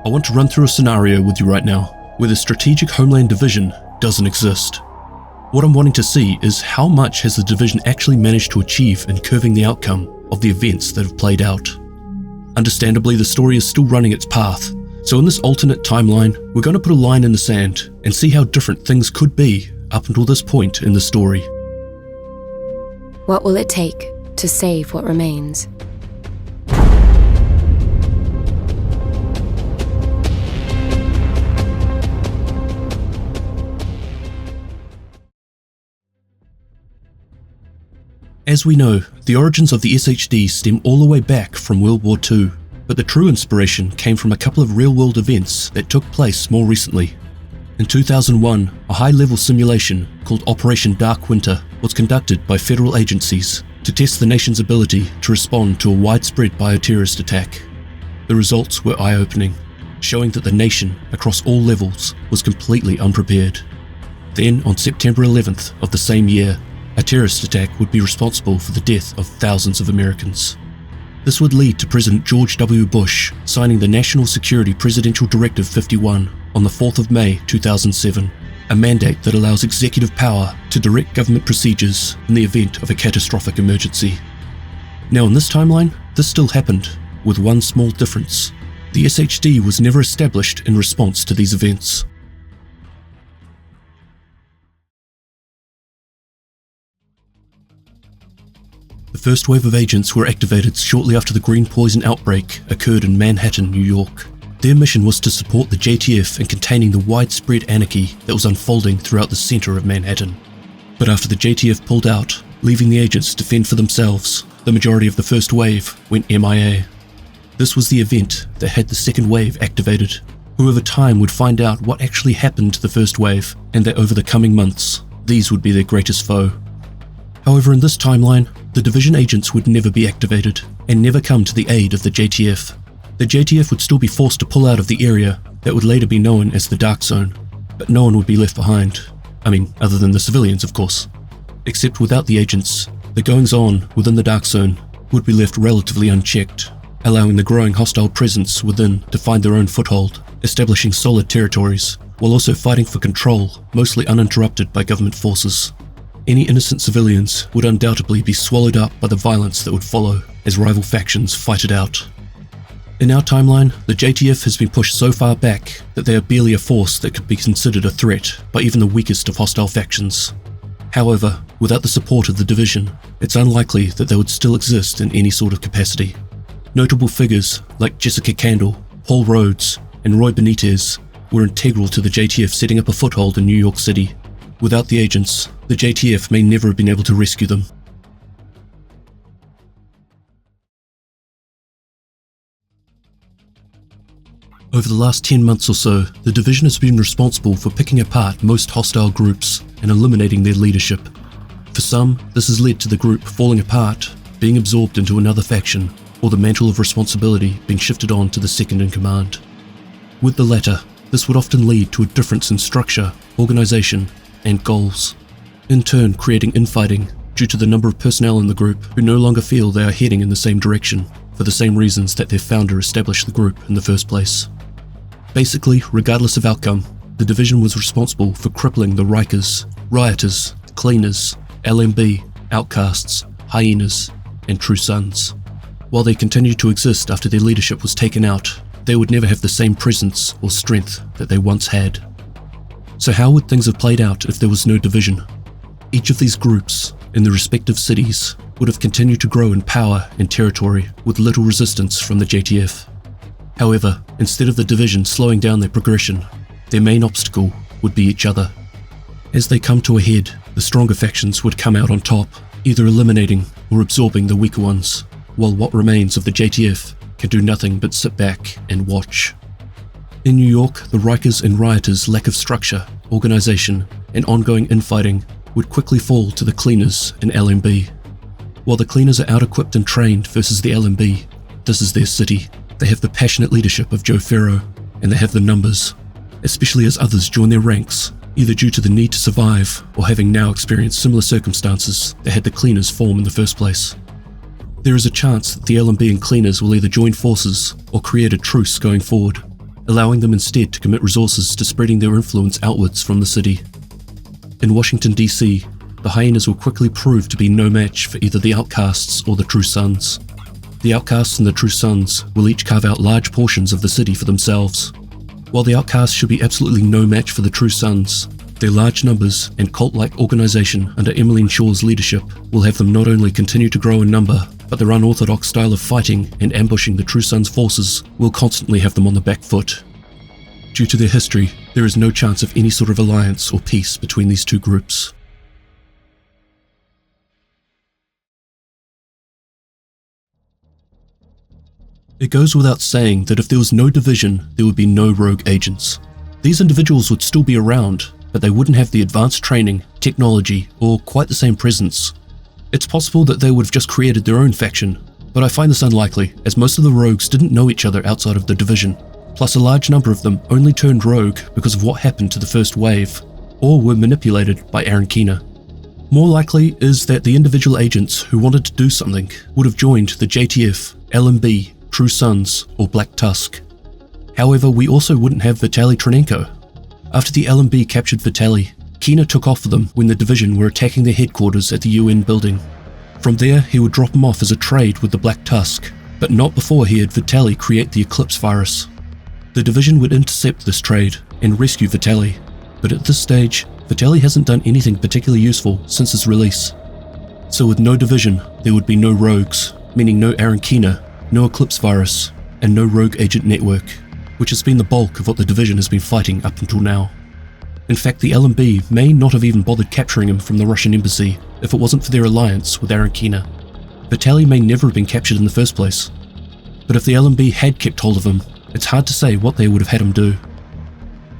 I want to run through a scenario with you right now where the Strategic Homeland Division doesn't exist. What I'm wanting to see is how much has the division actually managed to achieve in curving the outcome of the events that have played out. Understandably, the story is still running its path, so in this alternate timeline, we're going to put a line in the sand and see how different things could be up until this point in the story. What will it take to save what remains? As we know, the origins of the SHD stem all the way back from World War II, but the true inspiration came from a couple of real-world events that took place more recently. In 2001, a high-level simulation called Operation Dark Winter was conducted by federal agencies to test the nation's ability to respond to a widespread bioterrorist attack. The results were eye-opening, showing that the nation, across all levels, was completely unprepared. Then, on September 11th of the same year, a terrorist attack would be responsible for the death of thousands of Americans. This would lead to President George W. Bush signing the National Security Presidential Directive 51 on the 4th of May 2007, a mandate that allows executive power to direct government procedures in the event of a catastrophic emergency. Now in this timeline, this still happened, with one small difference. The SHD was never established in response to these events. The first wave of agents were activated shortly after the green poison outbreak occurred in Manhattan, New York. Their mission was to support the JTF in containing the widespread anarchy that was unfolding throughout the center of Manhattan. But after the JTF pulled out, leaving the agents to fend for themselves, the majority of the first wave went MIA. This was the event that had the second wave activated, who over time would find out what actually happened to the first wave, and that over the coming months, these would be their greatest foe. However, in this timeline, the division agents would never be activated and never come to the aid of the JTF. The JTF would still be forced to pull out of the area that would later be known as the Dark Zone, but no one would be left behind. Other than the civilians, of course. Except without the agents, the goings-on within the Dark Zone would be left relatively unchecked, allowing the growing hostile presence within to find their own foothold, establishing solid territories, while also fighting for control, mostly uninterrupted by government forces. Any innocent civilians would undoubtedly be swallowed up by the violence that would follow as rival factions fight it out. In our timeline, the JTF has been pushed so far back that they are barely a force that could be considered a threat by even the weakest of hostile factions. However, without the support of the division, it's unlikely that they would still exist in any sort of capacity. Notable figures like Jessica Candle, Paul Rhodes, and Roy Benitez were integral to the JTF setting up a foothold in New York City. Without the agents, the JTF may never have been able to rescue them. Over the last 10 months or so, the division has been responsible for picking apart most hostile groups and eliminating their leadership. For some, this has led to the group falling apart, being absorbed into another faction, or the mantle of responsibility being shifted on to the second in command. With the latter, this would often lead to a difference in structure, organisation, and goals, in turn creating infighting due to the number of personnel in the group who no longer feel they are heading in the same direction for the same reasons that their founder established the group in the first place. Basically, regardless of outcome, the division was responsible for crippling the Rikers, Rioters, Cleaners, LMB, Outcasts, Hyenas, and True Sons. While they continued to exist after their leadership was taken out, they would never have the same presence or strength that they once had. So how would things have played out if there was no division? Each of these groups, in their respective cities, would have continued to grow in power and territory with little resistance from the JTF. However, instead of the division slowing down their progression, their main obstacle would be each other. As they come to a head, the stronger factions would come out on top, either eliminating or absorbing the weaker ones, while what remains of the JTF can do nothing but sit back and watch. In New York, the Rikers and Rioters' lack of structure, organisation, and ongoing infighting would quickly fall to the Cleaners and LMB. While the Cleaners are out-equipped and trained versus the LMB, this is their city. They have the passionate leadership of Joe Ferro, and they have the numbers, especially as others join their ranks, either due to the need to survive or having now experienced similar circumstances that had the Cleaners form in the first place. There is a chance that the LMB and Cleaners will either join forces or create a truce going forward, allowing them instead to commit resources to spreading their influence outwards from the city. In Washington, D.C., the Hyenas will quickly prove to be no match for either the Outcasts or the True Sons. The Outcasts and the True Sons will each carve out large portions of the city for themselves. While the Outcasts should be absolutely no match for the True Sons, their large numbers and cult-like organisation under Emmeline Shaw's leadership will have them not only continue to grow in number, but their unorthodox style of fighting and ambushing the True Sons' forces will constantly have them on the back foot. Due to their history, there is no chance of any sort of alliance or peace between these two groups. It goes without saying that if there was no division, there would be no rogue agents. These individuals would still be around, but they wouldn't have the advanced training, technology, or quite the same presence. It's possible that they would have just created their own faction, but I find this unlikely, as most of the rogues didn't know each other outside of the division, plus a large number of them only turned rogue because of what happened to the first wave, or were manipulated by Aaron Keener. More likely is that the individual agents who wanted to do something would have joined the JTF, LMB, True Sons, or Black Tusk. However, we also wouldn't have Vitaly Tronenko. After the LMB captured Vitaly, Keener took off for them when the division were attacking their headquarters at the UN building. From there, he would drop him off as a trade with the Black Tusk, but not before he had Vitaly create the Eclipse virus. The division would intercept this trade and rescue Vitaly, but at this stage, Vitaly hasn't done anything particularly useful since his release. So with no division, there would be no rogues, meaning no Aaron Keener, no Eclipse virus, and no rogue agent network, which has been the bulk of what the division has been fighting up until now. In fact, the LMB may not have even bothered capturing him from the Russian embassy if it wasn't for their alliance with Aaron Keener. Vitaly may never have been captured in the first place, but if the LMB had kept hold of him, it's hard to say what they would have had him do.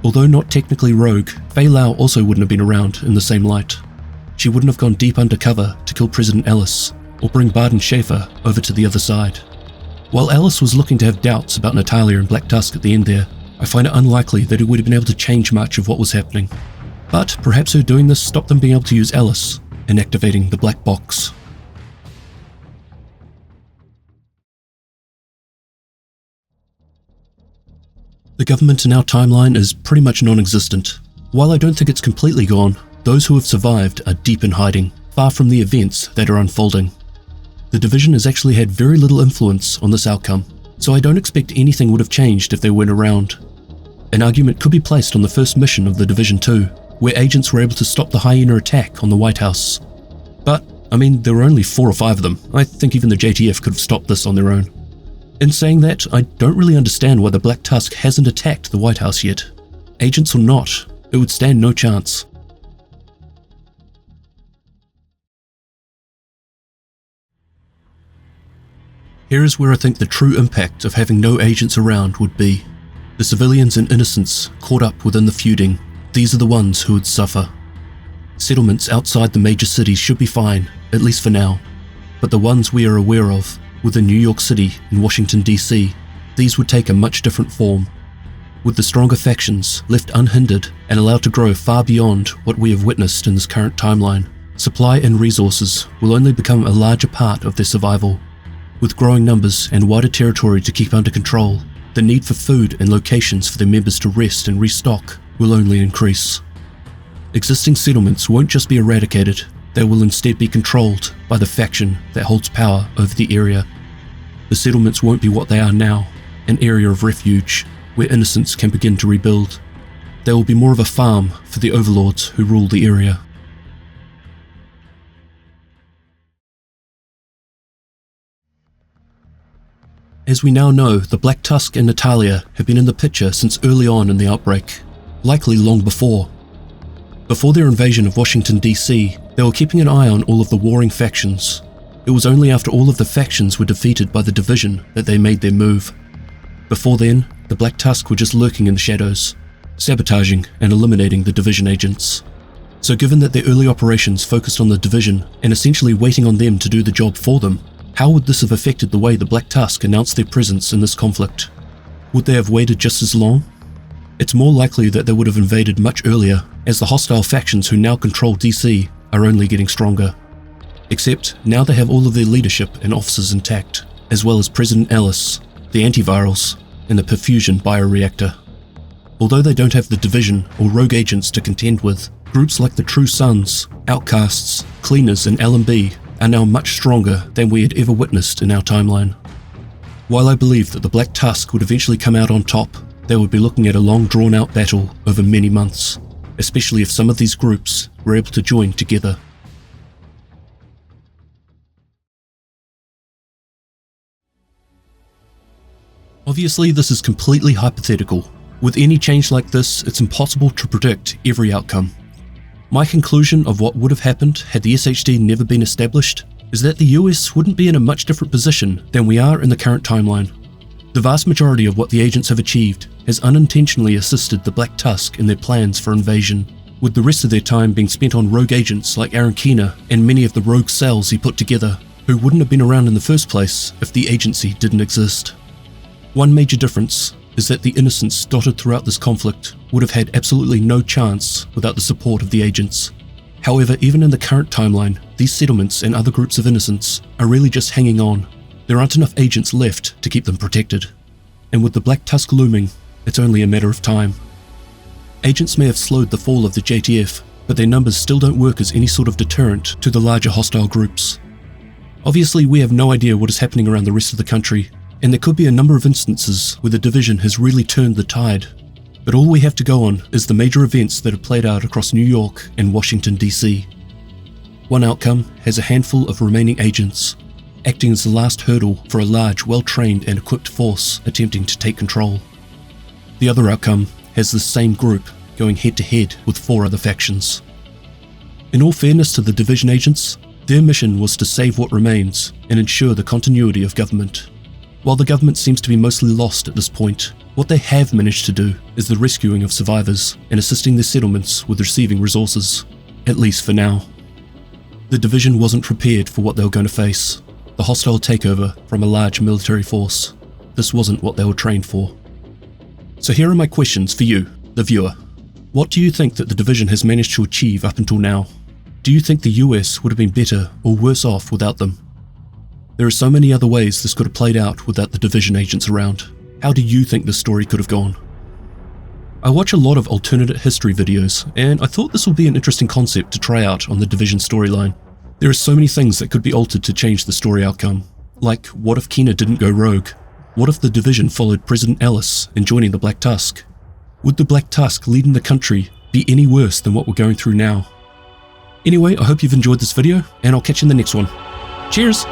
Although not technically rogue, Fei Lau also wouldn't have been around in the same light. She wouldn't have gone deep undercover to kill President Ellis, or bring Barden Schaefer over to the other side. While Ellis was looking to have doubts about Natalia and Black Tusk at the end there, I find it unlikely that he would have been able to change much of what was happening. But perhaps her doing this stopped them being able to use Ellis in activating the black box. The government in our timeline is pretty much non-existent. While I don't think it's completely gone, those who have survived are deep in hiding, far from the events that are unfolding. The division has actually had very little influence on this outcome, so I don't expect anything would have changed if they weren't around. An argument could be placed on the first mission of the Division 2, where agents were able to stop the Hyena attack on the White House. But, I mean, there were only 4 or 5 of them. I think even the JTF could have stopped this on their own. In saying that, I don't really understand why the Black Tusk hasn't attacked the White House yet. Agents or not, it would stand no chance. Here is where I think the true impact of having no agents around would be. The civilians and innocents caught up within the feuding, these are the ones who would suffer. Settlements outside the major cities should be fine, at least for now, but the ones we are aware of, within New York City and Washington DC, these would take a much different form. With the stronger factions left unhindered and allowed to grow far beyond what we have witnessed in this current timeline, supply and resources will only become a larger part of their survival. With growing numbers and wider territory to keep under control, the need for food and locations for their members to rest and restock will only increase. Existing settlements won't just be eradicated, they will instead be controlled by the faction that holds power over the area. The settlements won't be what they are now, an area of refuge where innocents can begin to rebuild. They will be more of a farm for the overlords who rule the area. As we now know, the Black Tusk and Natalia have been in the picture since early on in the outbreak, likely long before. Before their invasion of Washington DC, they were keeping an eye on all of the warring factions. It was only after all of the factions were defeated by the division that they made their move. Before then, the Black Tusk were just lurking in the shadows, sabotaging and eliminating the division agents. So given that their early operations focused on the division and essentially waiting on them to do the job for them, how would this have affected the way the Black Tusk announced their presence in this conflict? Would they have waited just as long? It's more likely that they would have invaded much earlier, as the hostile factions who now control DC are only getting stronger. Except, now they have all of their leadership and officers intact, as well as President Ellis, the antivirals, and the perfusion bioreactor. Although they don't have the Division or rogue agents to contend with, groups like the True Sons, Outcasts, Cleaners and L&B are now much stronger than we had ever witnessed in our timeline. While I believe that the Black Tusk would eventually come out on top, they would be looking at a long drawn-out battle over many months, especially if some of these groups were able to join together. Obviously, this is completely hypothetical. With any change like this, it's impossible to predict every outcome. My conclusion of what would have happened had the SHD never been established is that the US wouldn't be in a much different position than we are in the current timeline. The vast majority of what the agents have achieved has unintentionally assisted the Black Tusk in their plans for invasion, with the rest of their time being spent on rogue agents like Aaron Keener and many of the rogue cells he put together, who wouldn't have been around in the first place if the agency didn't exist. One major difference is that the innocents dotted throughout this conflict would have had absolutely no chance without the support of the agents. However, even in the current timeline, these settlements and other groups of innocents are really just hanging on. There aren't enough agents left to keep them protected. And with the Black Tusk looming, it's only a matter of time. Agents may have slowed the fall of the JTF, but their numbers still don't work as any sort of deterrent to the larger hostile groups. Obviously, we have no idea what is happening around the rest of the country, and there could be a number of instances where the Division has really turned the tide. But all we have to go on is the major events that have played out across New York and Washington, D.C. One outcome has a handful of remaining agents, acting as the last hurdle for a large, well-trained and equipped force attempting to take control. The other outcome has the same group going head-to-head with 4 other factions. In all fairness to the Division agents, their mission was to save what remains and ensure the continuity of government. While the government seems to be mostly lost at this point, what they have managed to do is the rescuing of survivors and assisting their settlements with receiving resources, at least for now. The Division wasn't prepared for what they were going to face, the hostile takeover from a large military force. This wasn't what they were trained for. So here are my questions for you, the viewer. What do you think that the Division has managed to achieve up until now? Do you think the US would have been better or worse off without them? There are so many other ways this could have played out without the Division agents around. How do you think this story could have gone? I watch a lot of alternate history videos, and I thought this would be an interesting concept to try out on the Division storyline. There are so many things that could be altered to change the story outcome. Like, what if Keener didn't go rogue? What if the Division followed President Ellis in joining the Black Tusk? Would the Black Tusk leading the country be any worse than what we're going through now? Anyway, I hope you've enjoyed this video, and I'll catch you in the next one. Cheers!